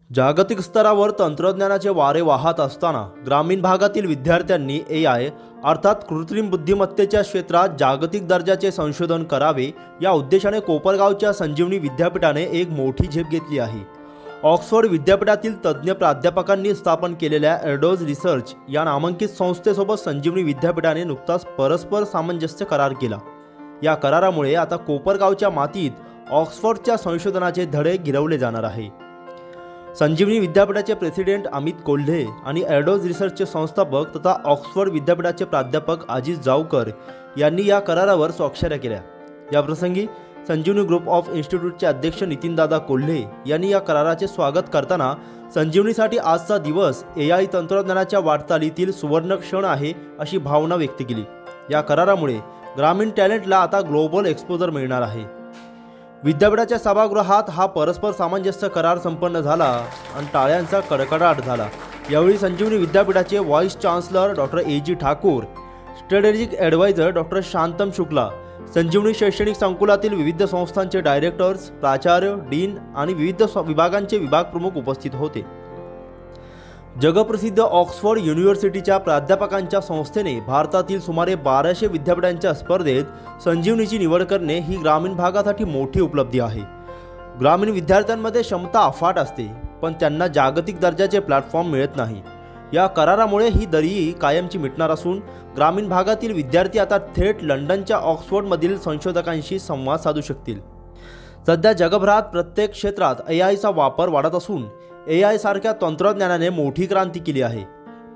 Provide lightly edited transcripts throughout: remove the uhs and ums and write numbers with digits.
जागतिक स्तरावर तंत्रज्ञानाचे वारे वाहत असताना ग्रामीण भागातील विद्यार्थ्यांनी AI अर्थात कृत्रिम बुद्धिमत्तेच्या क्षेत्रात जागतिक दर्जाचे संशोधन करावे या उद्देशाने कोपरगावच्या संजीवनी विद्यापीठाने एक मोठी झेप घेतली आहे। ऑक्सफर्ड विद्यापीठातील तज्ज्ञ प्राध्यापकांनी स्थापन केलेल्या एडोज रिसर्च या नामांकित संस्थेसोबत संजीवनी विद्यापीठाने नुकताच परस्पर सामंजस्य करार केला। या करारामुळे आता कोपरगावच्या मातीत ऑक्सफर्डच्या संशोधनाचे धडे गिरवले जाणार आहे। संजीवनी विद्यापीठाचे प्रेसिडेंट अमित कोल्हे आणि एडोज रिसर्चचे संस्थापक तथा ऑक्सफर्ड विद्यापीठाचे प्राध्यापक अजित जावकर यांनी या करारावर स्वाक्षऱ्या केल्या। या प्रसंगी संजीवनी ग्रुप ऑफ इन्स्टिट्यूटचे अध्यक्ष नितीनदादा कोल्हे यांनी या कराराचे स्वागत करताना संजीवनीसाठी आजचा दिवस AI तंत्रज्ञानाच्या वाटचालीतील सुवर्ण क्षण आहे अशी भावना व्यक्त केली। या करारामुळे ग्रामीण टॅलेंटला आता ग्लोबल एक्सपोजर मिळणार आहे। विद्यापीठाच्या सभागृहात हा परस्पर सामंजस्य करार संपन्न झाला आणि टाळ्यांचा कडकडाट झाला। यावेळी संजीवनी विद्यापीठाचे vice chancellor doctor AG Thakur, strategic adviser doctor Shantam Shukla, Sanjivani शैक्षणिक संकुलातील विविध संस्थांचे डायरेक्टर्स, प्राचार्य, डीन आणि विविध विभागांचे विभाग प्रमुख उपस्थित होते। जगप्रसिद्ध ऑक्सफर्ड युनिव्हर्सिटीच्या प्राध्यापकांच्या संस्थेने भारतातील सुमारे 1200 विद्यापीठांच्या स्पर्धेत संजीवनीची निवड करणे ही ग्रामीण भागासाठी मोठी उपलब्धी आहे। ग्रामीण विद्यार्थ्यांमध्ये क्षमता अफाट असते, पण त्यांना जागतिक दर्जाचे प्लॅटफॉर्म मिळत नाही। या करारामुळे ही दरी कायमची मिटणार असून ग्रामीण भागातील विद्यार्थी आता थेट लंडनच्या ऑक्सफर्डमधील संशोधकांशी संवाद साधू शकतील। सध्या जगभरात प्रत्येक क्षेत्रात AIचा वापर वाढत असून AI सारख्या तंत्रज्ञानाने मोठी क्रांती केली आहे।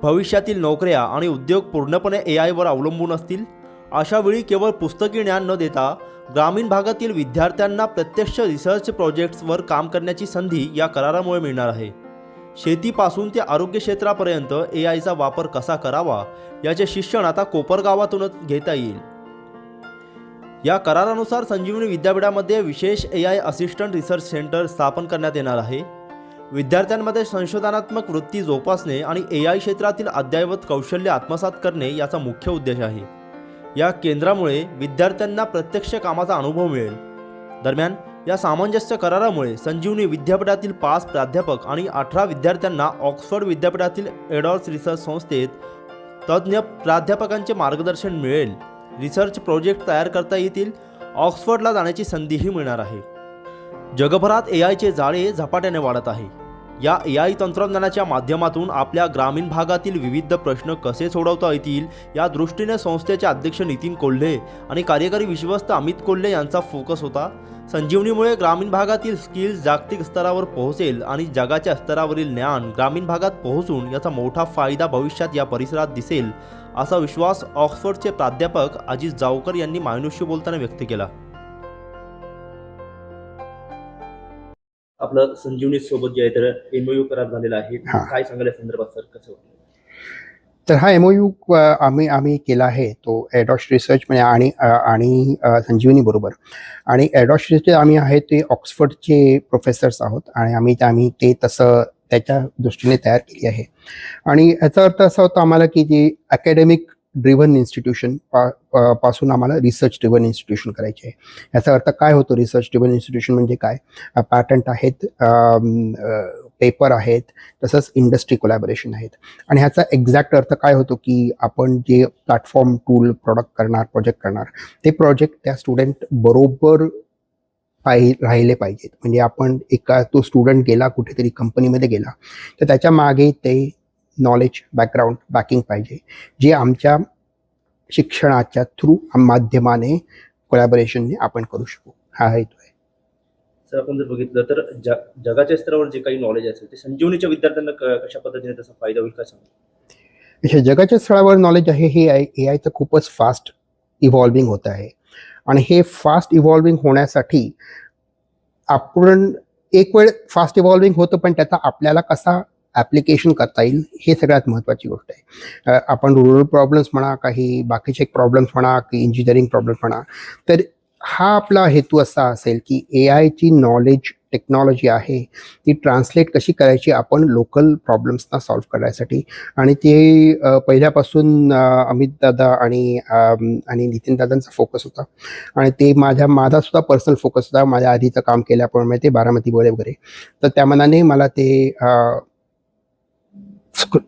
भविष्यातील नोकऱ्या आणि उद्योग पूर्णपणे AIवर अवलंबून असतील। अशा वेळी केवळ पुस्तकी ज्ञान न देता ग्रामीण भागातील विद्यार्थ्यांना प्रत्यक्ष रिसर्च प्रोजेक्ट्सवर काम करण्याची संधी या करारामुळे मिळणार आहे। शेतीपासून ते आरोग्य क्षेत्रापर्यंत AIचा वापर कसा करावा याचे शिक्षण आता कोपरगावातूनच घेता येईल। या करारानुसार संजीवनी विद्यापीठामध्ये विशेष AI असिस्टंट रिसर्च सेंटर स्थापन करण्यात येणार आहे। विद्यार्थ्यांमध्ये संशोधनात्मक वृत्ती जोपासणे आणि AI क्षेत्रातील अद्ययावत कौशल्य आत्मसात करणे याचा मुख्य उद्देश आहे। या केंद्रामुळे विद्यार्थ्यांना प्रत्यक्ष कामाचा अनुभव मिळेल। दरम्यान या सामंजस्य करारामुळे संजीवनी विद्यापीठातील 5 प्राध्यापक आणि 18 विद्यार्थ्यांना ऑक्सफर्ड विद्यापीठातील एडोज रिसर्च संस्थेत तज्ज्ञ प्राध्यापकांचे मार्गदर्शन मिळेल। रिसर्च प्रोजेक्ट तयार करता येतील। ऑक्सफर्डला जाण्याची संधीही मिळणार आहे। जगभरात AIचे जाळे झपाट्याने वाढत आहे। या AI तंत्रज्ञानाच्या माध्यमातून आपल्या ग्रामीण भागातील विविध प्रश्न कसे सोडवता येतील या दृष्टीने संस्थेचे अध्यक्ष नितीन कोल्हे आणि कार्यकारी विश्वस्त अमित कोल्हे यांचा फोकस होता। संजीवनीमुळे ग्रामीण भागातील स्किल्स जागतिक स्तरावर पोहोचेल आणि जगाच्या स्तरावरील ज्ञान ग्रामीण भागात पोहोचून याचा मोठा फायदा भविष्यात या परिसरात दिसेल असा विश्वास ऑक्सफर्डचे प्राध्यापक अजित जावकर यांनी मायनुष्य बोलताना व्यक्त केला। आपलं संजीवनी सोबत जे आहे तर MOU करार झालेला आहे, काय सांगाल या संदर्भात सर, कसं होतं? तर हा MOU आम्ही केला आहे तो एडोज रिसर्च म्हणजे आणि संजीवनी बरोबर। आणि एडोज रिसर्च आम्ही आहे ते ऑक्सफर्डचे प्रोफेसर्स आहोत आणि आम्ही ते तसं त्याच्या दृष्टीने तयार केली आहे। आणि याचा अर्थ असा होता आम्हाला की जे अकॅडमिक ड्रिव्हन इन्स्टिट्यूशन पासून आम्हाला रिसर्च ड्रिव्हन इन्स्टिट्यूशन करायचे आहे। याचा अर्थ काय होतो रिसर्च ड्रिव्हन इन्स्टिट्यूशन म्हणजे काय, पॅटंट आहेत, पेपर आहेत, तसंच इंडस्ट्री कोलॅबोरेशन आहेत। आणि ह्याचा एक्झॅक्ट अर्थ काय होतो की आपण जे प्लॅटफॉर्म टूल प्रोजेक्ट करणार ते प्रोजेक्ट त्या स्टुडंट बरोबर राहिले पाहिजेत। म्हणजे आपण तो स्टुडंट गेला कुठेतरी कंपनीमध्ये गेला तर त्याच्या मागे ते नॉलेज बॅकग्राऊंड बॅकिंग पाहिजे, जे आमच्या शिक्षणाच्या थ्रू माध्यमाने कोलॅबोरेशनने आपण करू शकू, हा हेतू आहे। सर, आपण जर बघितलं तर जगाच्या स्तरावर जे काही नॉलेज असेल ते संजीवनीच्या विद्यार्थ्यांना कशा पद्धतीने त्याचा फायदा होईल काय सांगा? जगाच्या स्तरावर नॉलेज आहे हे AI तर खूपच फास्ट इव्हॉल्विंग होत आहे आणि हे फास्ट इव्हॉल्विंग होण्यासाठी आपण एक वेळ फास्ट इव्हॉल्विंग होतं, पण त्याचा आपल्याला कसा ॲप्लिकेशन करता येईल हे सगळ्यात महत्त्वाची गोष्ट आहे। आपण रुरल प्रॉब्लेम्स म्हणा, काही बाकीचे प्रॉब्लेम्स म्हणा, की इंजिनिअरिंग प्रॉब्लेम्स म्हणा, तर हा आपला हेतू असा असेल की ए आयची नॉलेज टेक्नॉलॉजी आहे ती ट्रान्सलेट कशी करायची आपण लोकल प्रॉब्लेम्सना सॉल्व्ह करायसाठी. आणि ते पहिल्यापासून अमित दादा आणि नितीन दादांचा फोकस होता. आणि ते माझा सुद्धा पर्सनल फोकस होता माझ्या आधीचं काम केल्याप्रमाणे ते बारामतीमध्ये वगैरे. तर त्या मनाने मला ते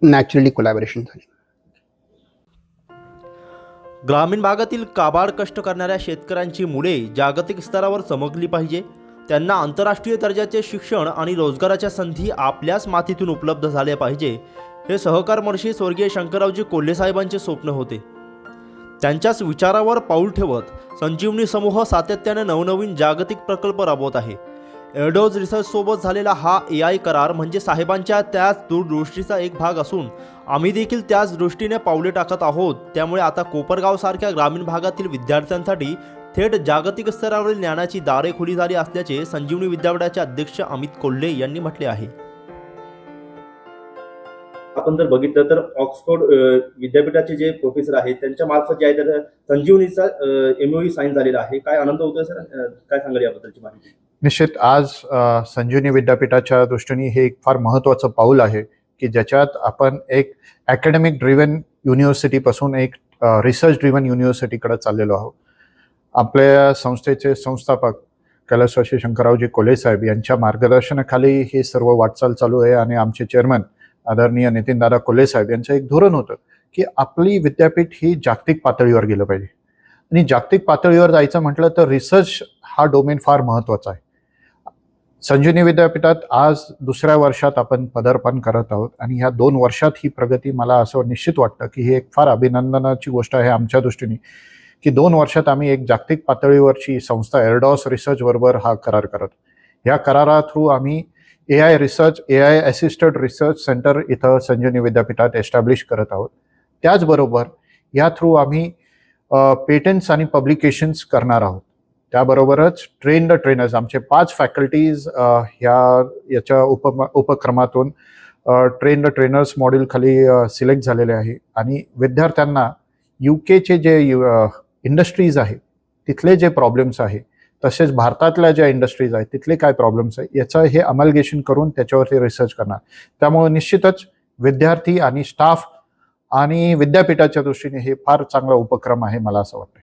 नॅचरली कोलॅबोरेशन झाली. ग्रामीण भागातील काबाड कष्ट करणाऱ्या शेतकऱ्यांची मुळे जागतिक स्तरावर चमकली पाहिजे. त्यांना आंतरराष्ट्रीय दर्जाचे शिक्षण आणि रोजगाराच्या संधी आपल्याच मातीतून उपलब्ध झाल्या पाहिजे, हे सहकार महर्षी स्वर्गीय शंकररावजी कोल्हे साहेबांचे स्वप्न होते. त्यांच्याच विचारावर पाऊल ठेवत संजीवनी समूह सातत्याने नवनवीन जागतिक प्रकल्प राबवत आहे. एडोज रिसर्च सोबत झालेला हा AI करार म्हणजे साहेबांच्या त्याच दूरदृष्टीचा एक भाग असून आम्ही देखील त्याच दृष्टीने पावले टाकत आहोत. त्यामुळे आता कोपरगाव सारख्या ग्रामीण भागातील विद्यार्थ्यांसाठी थेट जागतिक स्तरावरील ज्ञानाची दारे खुली झाली असल्याचे संजीवनी विद्यापीठाचे अध्यक्ष अमित कोल्हे यांनी म्हटले आहे. आपण जर बघितलं तर ऑक्सफोर्ड विद्यापीठाचे जे प्रोफेसर आहेत त्यांच्या मार्फत जे आहे तर संजीवनीचा MOU साईन झालेला आहे. काय आनंद होतोय सर, काय सांगाल याबद्दलची माहिती? निश्चित आज संजीवनी विद्यापीठाच्या दृष्टीने हे एक फार महत्त्वाचं पाऊल आहे की ज्याच्यात आपण एक अकॅडमिक ड्रिव्हन युनिव्हर्सिटीपासून एक रिसर्च ड्रिव्हन युनिव्हर्सिटीकडे चाललेलो आहोत. आपल्या संस्थेचे संस्थापक कैलासवासी शंकररावजी कोल्हे साहेब यांच्या मार्गदर्शनाखाली हे सर्व वाटचाल चालू आहे. आणि आमचे चेअरमन आदरणीय नितीनदादा कोल्हे साहेब यांचं एक धोरण होतं की आपली विद्यापीठ ही जागतिक पातळीवर गेलं पाहिजे. आणि जागतिक पातळीवर जायचं म्हटलं तर रिसर्च हा डोमेन फार महत्त्वाचा आहे. संजीवनी विद्यापीठात आज दुसऱ्या वर्षात आपण पदार्पण करत आहोत आणि ह्या 2 वर्षात ही प्रगती मला असं निश्चित वाटतं की ही एक फार अभिनंदनाची गोष्ट आहे आमच्या दृष्टीने की 2 वर्षात आम्ही एक जागतिक पातळीवरची संस्था एरडॉस रिसर्च बरोबर हा करार करत. या करारा थ्रू आम्ही AI research AI assisted research centre इथं संजीवनी विद्यापीठात एस्टॅब्लिश करत आहोत. त्याचबरोबर या थ्रू आम्ही पेटंट्स आणि पब्लिकेशन्स करणार आहोत. त्याबरोबरच ट्रेनर्स आमचे 5 फॅकल्टीज याच्या उपक्रमातून ट्रेनर्स मॉड्यूल खाली सिलेक्ट झालेले आहे. आणि विद्यार्थ्यांना UKचे जे इंडस्ट्रीज आहे तिथले जे प्रॉब्लेम्स आहे तसेच भारतातल्या ज्या इंडस्ट्रीज आहेत तिथले काय प्रॉब्लेम्स आहे याचं हे अमलगेशन करून त्याच्यावरती रिसर्च करणार. त्यामुळे निश्चितच विद्यार्थी आणि स्टाफ आणि विद्यापीठाच्या दृष्टीने हे फार चांगला उपक्रम आहे मला असं वाटतं.